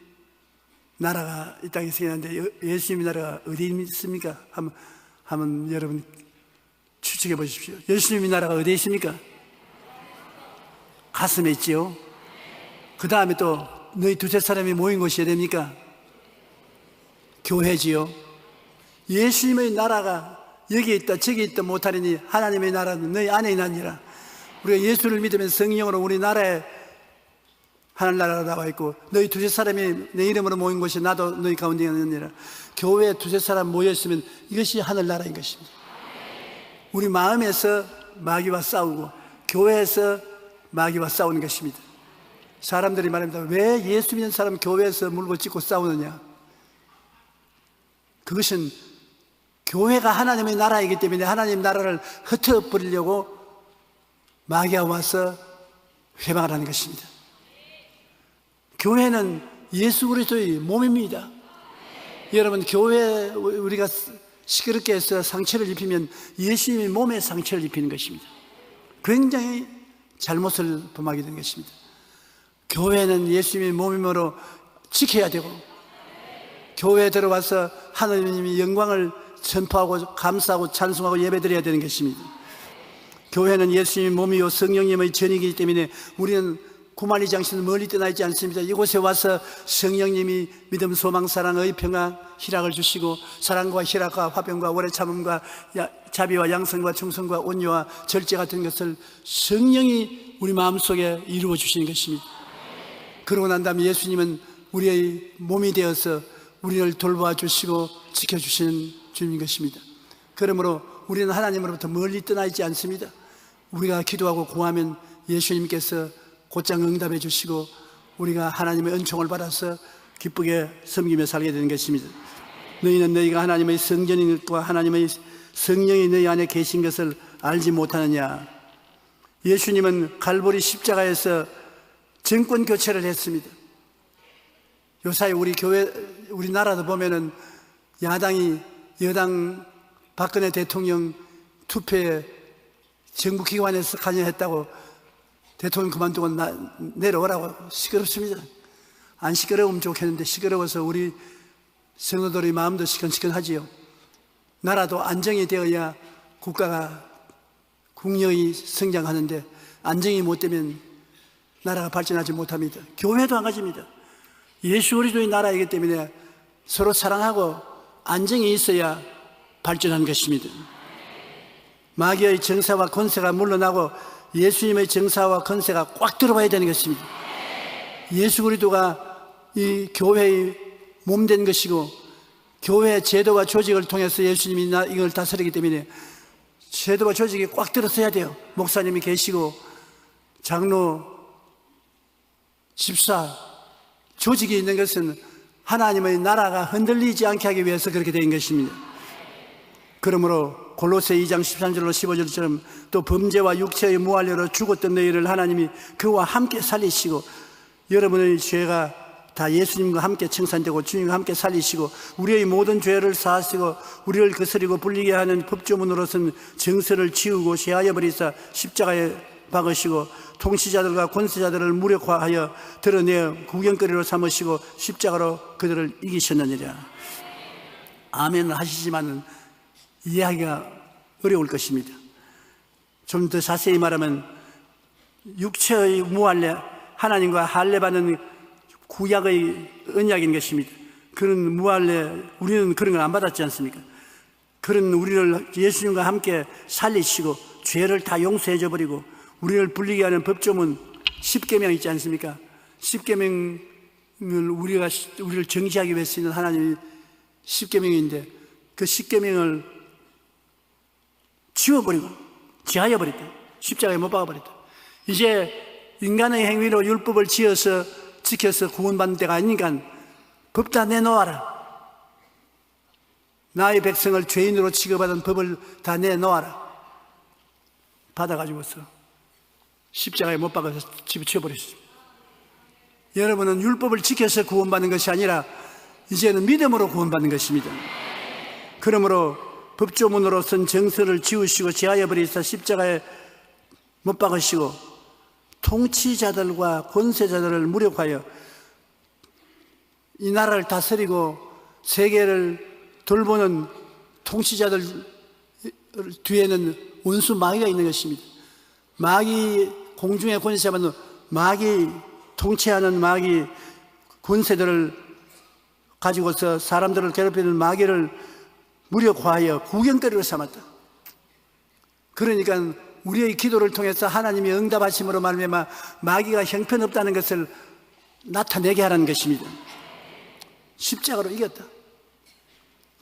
나라가 이 땅에 생겼는데 예수님의 나라가 어디 있습니까? 한번 여러분 추측해 보십시오. 예수님의 나라가 어디에 있습니까? 가슴에 있지요. 그 다음에 또 너희 두세 사람이 모인 곳이 어디입니까? 교회지요. 예수님의 나라가 여기 있다 저기 있다 못하리니 하나님의 나라는 너희 안에 있나니라. 우리가 예수를 믿으면 성령으로 우리 나라에 하늘나라가 나와 있고 너희 두세 사람이 내 이름으로 모인 곳이 나도 너희 가운데 있느니라. 교회에 두세 사람 모여 있으면 이것이 하늘나라인 것입니다. 우리 마음에서 마귀와 싸우고 교회에서 마귀와 싸우는 것입니다. 사람들이 말합니다. 왜 예수 믿는 사람 교회에서 물고 찢고 싸우느냐? 그것은 교회가 하나님의 나라이기 때문에 하나님 나라를 흩어버리려고 마귀가 와서 회방을 하는 것입니다. 교회는 예수 그리스도의 몸입니다. 여러분, 교회 우리가 시끄럽게 해서 상처를 입히면 예수님의 몸에 상처를 입히는 것입니다. 굉장히 잘못을 범하게 된 것입니다. 교회는 예수님의 몸이므로 지켜야 되고, 교회에 들어와서 하나님의 영광을 전파하고 감사하고 찬송하고 예배드려야 되는 것입니다. 교회는 예수님의 몸이요 성령님의 전이기 때문에 우리는 구만리 장신은 멀리 떠나 있지 않습니다. 이곳에 와서 성령님이 믿음, 소망, 사랑, 의, 평화, 희락을 주시고, 사랑과 희락과 화평과 오래 참음과 자비와 양성과 충성과 온유와 절제 같은 것을 성령이 우리 마음속에 이루어 주시는 것입니다. 그러고 난 다음에 예수님은 우리의 몸이 되어서 우리를 돌봐 주시고 지켜주시는 주님인 것입니다. 그러므로 우리는 하나님으로부터 멀리 떠나 있지 않습니다. 우리가 기도하고 구하면 예수님께서 곧장 응답해 주시고 우리가 하나님의 은총을 받아서 기쁘게 섬기며 살게 되는 것입니다. 너희는 너희가 하나님의 성전인 것과 하나님의 성령이 너희 안에 계신 것을 알지 못하느냐. 예수님은 갈보리 십자가에서 정권 교체를 했습니다. 요사이 우리 교회, 우리나라도 보면은 야당이 여당 박근혜 대통령 투표에 정부 기관에서 관여했다고 대통령 그만두고 내려오라고 시끄럽습니다. 안 시끄러우면 좋겠는데 시끄러워서 우리 성도들의 마음도 시큰시큰하지요. 나라도 안정이 되어야 국가가 국력이 성장하는데 안정이 못 되면 나라가 발전하지 못합니다. 교회도 안 가집니다. 예수 그리스도의 나라이기 때문에 서로 사랑하고 안정이 있어야 발전하는 것입니다. 마귀의 정사와 권세가 물러나고 예수님의 정사와 권세가 꽉 들어와야 되는 것입니다. 예수 그리스도가 이 교회의 몸 된 것이고, 교회의 제도와 조직을 통해서 예수님이 이걸 다스리기 때문에 제도와 조직이 꽉 들어서야 돼요. 목사님이 계시고 장로, 집사, 조직이 있는 것은 하나님의 나라가 흔들리지 않게 하기 위해서 그렇게 된 것입니다. 그러므로 골로새 2장 13절로 15절처럼 또 범죄와 육체의 무활료로 죽었던 너희를 하나님이 그와 함께 살리시고, 여러분의 죄가 다 예수님과 함께 청산되고 주님과 함께 살리시고 우리의 모든 죄를 사하시고 우리를 거스리고 불리게 하는 법조문으로서는 정서를 지우고 제하여 버리사 십자가에 박으시고 통치자들과 권세자들을 무력화하여 드러내어 구경거리로 삼으시고 십자가로 그들을 이기셨느니라. 아멘 하시지만 이해하기가 어려울 것입니다. 좀 더 자세히 말하면 육체의 무할례, 하나님과 할례받는 구약의 언약인 것입니다. 그런 무할례, 우리는 그런 걸 안 받았지 않습니까? 그런 우리를 예수님과 함께 살리시고 죄를 다 용서해 줘 버리고 우리를 불리게 하는 법조문 10계명 있지 않습니까? 10계명을 우리를 정지하기 위해서 있는 하나님의 10계명인데 그 10계명을 지워버리고 제하여버렸다. 십자가에 못 박아버렸다. 이제 인간의 행위로 율법을 지어서 지켜서 구원받는 때가 아니니까 법 다 내놓아라. 나의 백성을 죄인으로 취급하던 법을 다 내놓아라. 받아가지고서 십자가에 못 박아서 집어치워버렸습니다. 여러분은 율법을 지켜서 구원받는 것이 아니라 이제는 믿음으로 구원받는 것입니다. 그러므로 법조문으로선 정서를 지우시고 제하여 버리사 십자가에 못 박으시고 통치자들과 권세자들을 무력하여 이 나라를 다스리고 세계를 돌보는 통치자들 뒤에는 원수 마귀가 있는 것입니다. 마귀, 공중의 권세 잡은 마귀, 통치하는 마귀 권세들을 가지고서 사람들을 괴롭히는 마귀를 무력화하여 구경거리로 삼았다. 그러니까 우리의 기도를 통해서 하나님이 응답하심으로 말미암아 마귀가 형편없다는 것을 나타내게 하라는 것입니다. 십자가로 이겼다.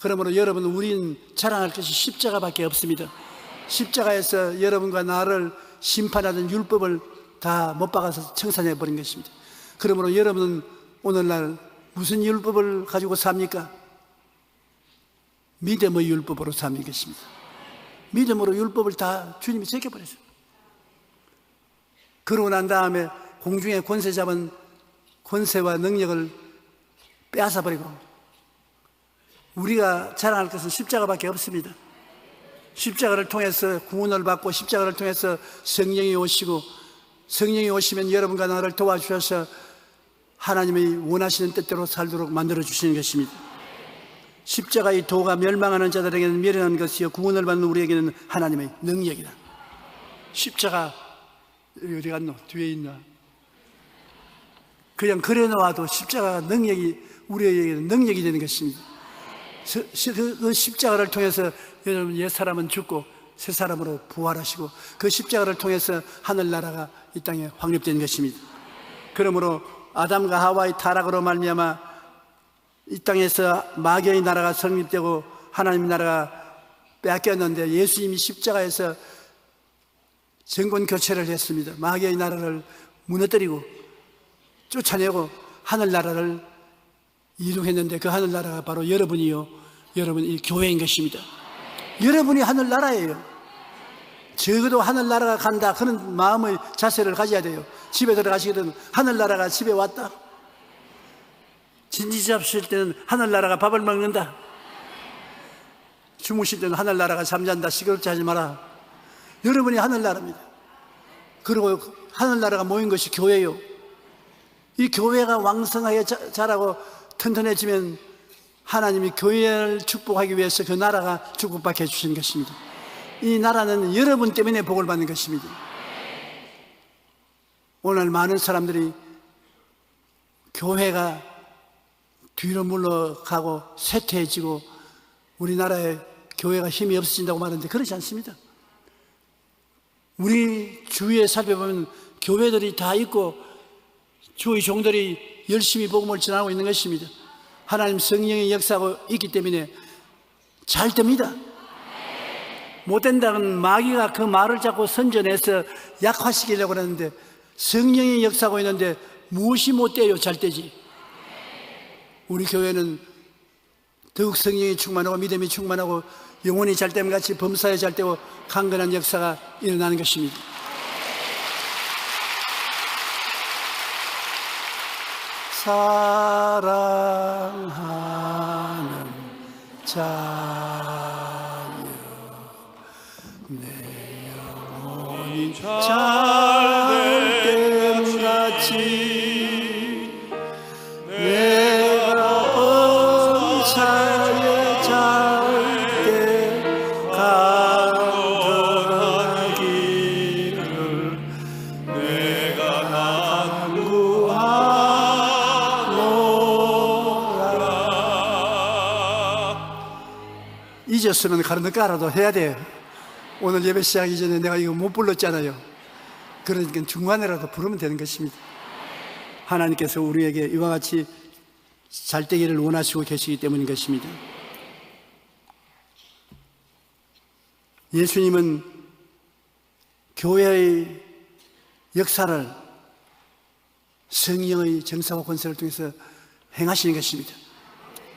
그러므로 여러분, 우린 자랑할 것이 십자가밖에 없습니다. 십자가에서 여러분과 나를 심판하던 율법을 다 못 박아서 청산해 버린 것입니다. 그러므로 여러분은 오늘날 무슨 율법을 가지고 삽니까? 믿음의 율법으로 사는 것입니다. 믿음으로 율법을 다 주님이 제껴버렸어요. 그러고 난 다음에 공중의 권세 잡은 권세와 능력을 빼앗아버리고 우리가 자랑할 것은 십자가밖에 없습니다. 십자가를 통해서 구원을 받고 십자가를 통해서 성령이 오시고 성령이 오시면 여러분과 나를 도와주셔서 하나님이 원하시는 뜻대로 살도록 만들어 주시는 것입니다. 십자가의 도가 멸망하는 자들에게는 미련한 것이요 구원을 받는 우리에게는 하나님의 능력이다. 십자가 어디 갔노? 뒤에 있나? 그냥 그래 놓아도 십자가가 능력이 우리에게는 능력이 되는 것입니다. 그 십자가를 통해서 여러분 옛 사람은 죽고 새 사람으로 부활하시고 그 십자가를 통해서 하늘나라가 이 땅에 확립된 것입니다. 그러므로 아담과 하와의 타락으로 말미암아 이 땅에서 마귀의 나라가 성립되고 하나님의 나라가 빼앗겼는데 예수님이 십자가에서 정권 교체를 했습니다. 마귀의 나라를 무너뜨리고 쫓아내고 하늘나라를 이룩했는데 그 하늘나라가 바로 여러분이요, 여러분 이 교회인 것입니다. 여러분이 하늘나라예요. 적어도 하늘나라가 간다 그런 마음의 자세를 가져야 돼요. 집에 들어가시거든 하늘나라가 집에 왔다. 진지 잡실 때는 하늘나라가 밥을 먹는다. 주무실 때는 하늘나라가 잠잔다. 시끄럽지 하지 마라. 여러분이 하늘나라입니다. 그리고 하늘나라가 모인 것이 교회요. 이 교회가 왕성하게 자라고 튼튼해지면 하나님이 교회를 축복하기 위해서 그 나라가 축복받게 해주시는 것입니다. 이 나라는 여러분 때문에 복을 받는 것입니다. 오늘 많은 사람들이 교회가 뒤로 물러가고 쇠퇴해지고 우리나라에 교회가 힘이 없어진다고 말하는데 그렇지 않습니다. 우리 주위에 살펴보면 교회들이 다 있고 주의 종들이 열심히 복음을 전하고 있는 것입니다. 하나님 성령의 역사하고 있기 때문에 잘 됩니다. 못된다는 마귀가 그 말을 자꾸 선전해서 약화시키려고 하는데 성령의 역사하고 있는데 무엇이 못돼요? 잘 되지. 우리 교회는 더욱 성령이 충만하고 믿음이 충만하고 영혼이 잘 됨 같이 범사에 잘 되고 강건한 역사가 일어나는 것입니다. 사랑하는 자여 내 영혼이 잘됨 같이 내가 범사에 잘돼 강건한 길을 내가 잊었으면 가르는 깔아도 해야 돼요. 오늘 예배 시작하기 전에 내가 이거 못 불렀잖아요. 그러니까 중간에라도 부르면 되는 것입니다. 하나님께서 우리에게 이와 같이 잘 되기를 원하시고 계시기 때문인 것입니다. 예수님은 교회의 역사를 성령의 정사와 권세를 통해서 행하시는 것입니다.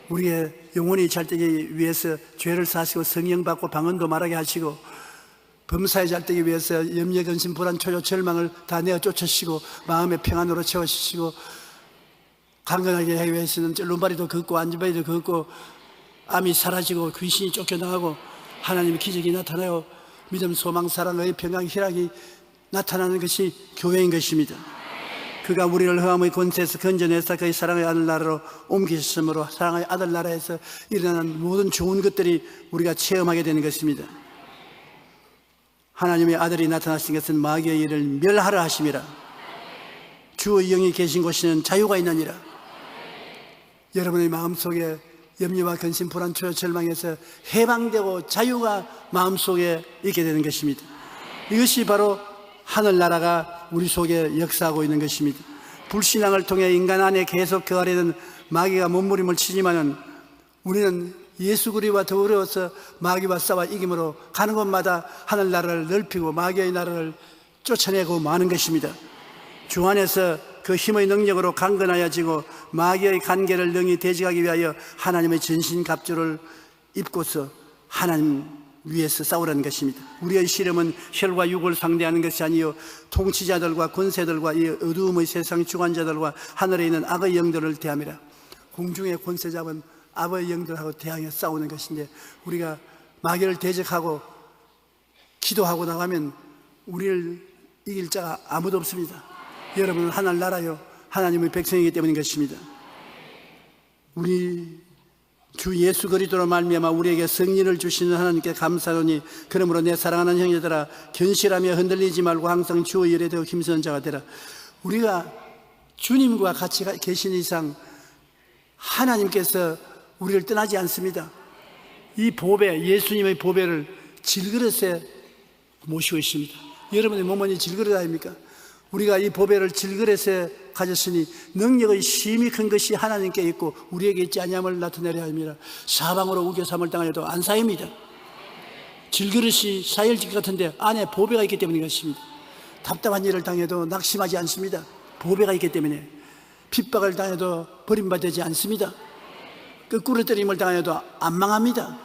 우리의 영혼이 잘 되기 위해서 죄를 사시고 성령 받고 방언도 말하게 하시고 범사에 잘 되기 위해서 염려, 근심, 불안, 초조, 절망을 다 내어 쫓으시고 마음의 평안으로 채워주시고 강건하게 하기 위해서는 lum바리도 걷고 안전바리도 걷고 암이 사라지고 귀신이 쫓겨나가고 하나님의 기적이 나타나고 믿음, 소망, 사랑, 의 평강, 희락이 나타나는 것이 교회인 것입니다. 그가 우리를 흑암의 권세에서 건져내서 그의 사랑의 아들나라로 옮기셨으므로 사랑의 아들나라에서 일어나는 모든 좋은 것들이 우리가 체험하게 되는 것입니다. 하나님의 아들이 나타나신 것은 마귀의 일을 멸하라 하심이라. 주의 영이 계신 곳에는 자유가 있느니라. 여러분의 마음속에 염려와 근심, 불안, 초조, 절망에서 해방되고 자유가 마음속에 있게 되는 것입니다. 이것이 바로 하늘나라가 우리 속에 역사하고 있는 것입니다. 불신앙을 통해 인간 안에 계속 거하려는 마귀가 몸부림을 치지만은 우리는 예수 그리스도와 더불어서 마귀와 싸워 이김으로 가는 곳마다 하늘나라를 넓히고 마귀의 나라를 쫓아내고 마는 것입니다. 주 안에서 그 힘의 능력으로 강건하여지고 마귀의 관계를 능히 대적하기 위하여 하나님의 전신갑주를 입고서 하나님 위해서 싸우라는 것입니다. 우리의 씨름은 혈과 육을 상대하는 것이 아니요 통치자들과 권세들과 이 어두움의 세상 주관자들과 하늘에 있는 악의 영들을 대함이라. 공중의 권세 잡은 악의 영들하고 대항해 싸우는 것인데, 우리가 마귀를 대적하고 기도하고 나가면 우리를 이길 자가 아무도 없습니다. 여러분은 하늘 나라요 하나님의 백성이기 때문인 것입니다. 우리 주 예수 그리스도로 말미암아 우리에게 성린을 주시는 하나님께 감사하노니, 그러므로 내 사랑하는 형제들아 견실하며 흔들리지 말고 항상 주의 일에 대하여 힘쓰는 자가 되라. 우리가 주님과 같이 계신 이상 하나님께서 우리를 떠나지 않습니다. 이 보배, 예수님의 보배를 질그릇에 모시고 있습니다. 여러분의 몸은 이 질그릇 아닙니까? 우리가 이 보배를 질그릇에 가졌으니 능력의 심히 큰 것이 하나님께 있고 우리에게 있지 아니함을 나타내려 합니다. 사방으로 우겨삼을 당하여도 안 쌓입니다. 질그릇이 쌓일 것 같은데 안에 보배가 있기 때문인 것입니다. 답답한 일을 당해도 낙심하지 않습니다. 보배가 있기 때문에. 핍박을 당해도 버림받지 않습니다. 거꾸로 때림을 당해도 안 망합니다.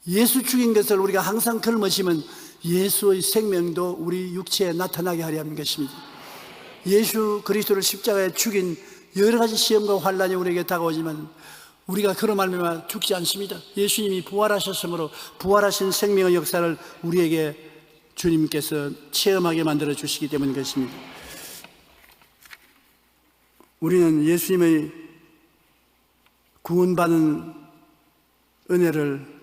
예수 죽인 것을 우리가 항상 걸머시면 예수의 생명도 우리 육체에 나타나게 하려 하는 것입니다. 예수 그리스도를 십자가에 죽인 여러 가지 시험과 환난이 우리에게 다가오지만 우리가 그로 말미암아 죽지 않습니다. 예수님이 부활하셨으므로 부활하신 생명의 역사를 우리에게 주님께서 체험하게 만들어 주시기 때문인 것입니다. 우리는 예수님의 구원받은 은혜를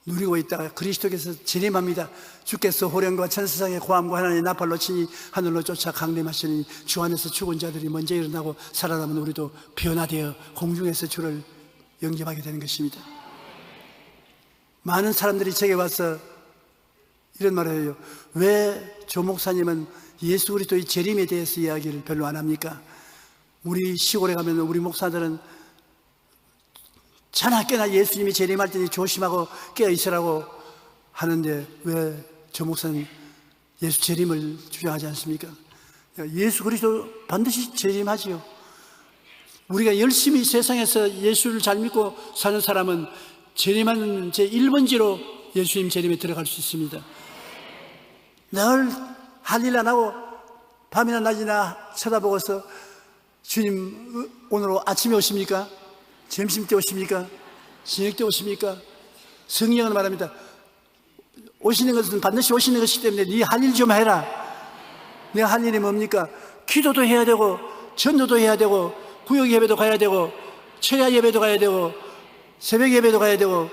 누리고 있다가 그리스도께서 재림합니다. 주께서 호령과 천사장의 고함과 하나님의 나팔로 치니 하늘로 쫓아 강림하시니 주 안에서 죽은 자들이 먼저 일어나고 살아남은 우리도 변화되어 공중에서 주를 영접하게 되는 것입니다. 많은 사람들이 제게 와서 이런 말을 해요. 왜 조 목사님은 예수 그리스도의 재림에 대해서 이야기를 별로 안 합니까? 우리 시골에 가면 우리 목사들은 자나 깨나 예수님이 재림할 때니 조심하고 깨어있으라고 하는데 왜 조 목사는 예수 재림을 주장하지 않습니까? 예수 그리스도 반드시 재림하지요. 우리가 열심히 세상에서 예수를 잘 믿고 사는 사람은 재림하는 제1번지로 예수님 재림에 들어갈 수 있습니다. 늘 할 일 안 하고 밤이나 낮이나 쳐다보고서 주님 오늘 아침에 오십니까? 점심 때 오십니까? 저녁 때 오십니까? 성경은 말합니다. 오시는 것은 반드시 오시는 것이기 때문에 네 할 일 좀 해라. 내가 할 일이 뭡니까? 기도도 해야 되고 전도도 해야 되고 구역 예배도 가야 되고 철야 예배도 가야 되고 새벽 예배도 가야 되고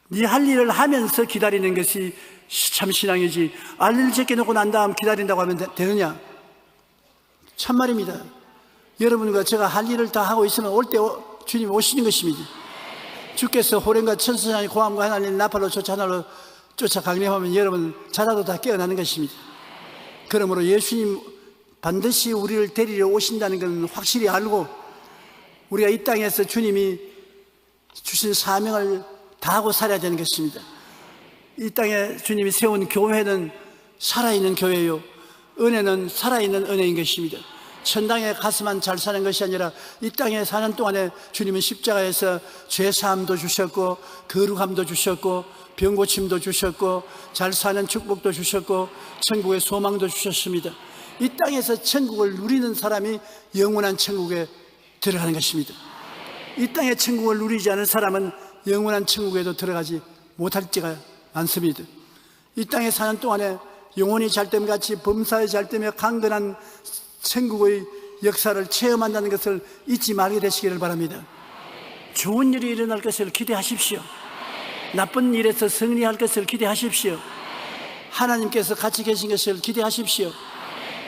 네 할 일을 하면서 기다리는 것이 참 신앙이지. 알 일 제껴놓고 난 다음 기다린다고 하면 되느냐? 참말입니다. 여러분과 제가 할 일을 다 하고 있으면 올 때 주님 오시는 것입니다. 주께서 호령과 천사장의 고함과 하나님 나팔로 쫓아 하늘로 쫓아 강림하면 여러분 자다도 다 깨어나는 것입니다. 그러므로 예수님 반드시 우리를 데리러 오신다는 건 확실히 알고 우리가 이 땅에서 주님이 주신 사명을 다하고 살아야 되는 것입니다. 이 땅에 주님이 세운 교회는 살아있는 교회요, 은혜는 살아있는 은혜인 것입니다. 천당에 가서만 잘 사는 것이 아니라 이 땅에 사는 동안에 주님은 십자가에서 죄사함도 주셨고 거룩함도 주셨고 병고침도 주셨고 잘 사는 축복도 주셨고 천국의 소망도 주셨습니다. 이 땅에서 천국을 누리는 사람이 영원한 천국에 들어가는 것입니다. 이 땅의 천국을 누리지 않은 사람은 영원한 천국에도 들어가지 못할 때가 많습니다. 이 땅에 사는 동안에 영혼이 잘됨같이 범사에 잘되며 강건한 천국의 역사를 체험한다는 것을 잊지 말게 되시기를 바랍니다. 좋은 일이 일어날 것을 기대하십시오. 나쁜 일에서 승리할 것을 기대하십시오. 하나님께서 같이 계신 것을 기대하십시오.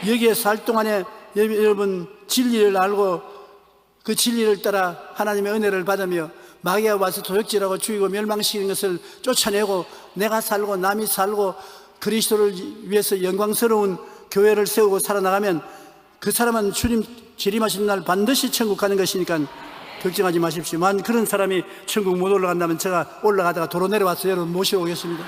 여기에 살 동안에 여러분 진리를 알고 그 진리를 따라 하나님의 은혜를 받으며 마귀가 와서 도적질하고 죽이고 멸망시키는 것을 쫓아내고 내가 살고 남이 살고 그리스도를 위해서 영광스러운 교회를 세우고 살아나가면 그 사람은 주님 재림하시는 날 반드시 천국 가는 것이니까 걱정하지 마십시오. 만 그런 사람이 천국 못 올라간다면 제가 올라가다가 도로 내려와서 여러분 모시고 오겠습니다.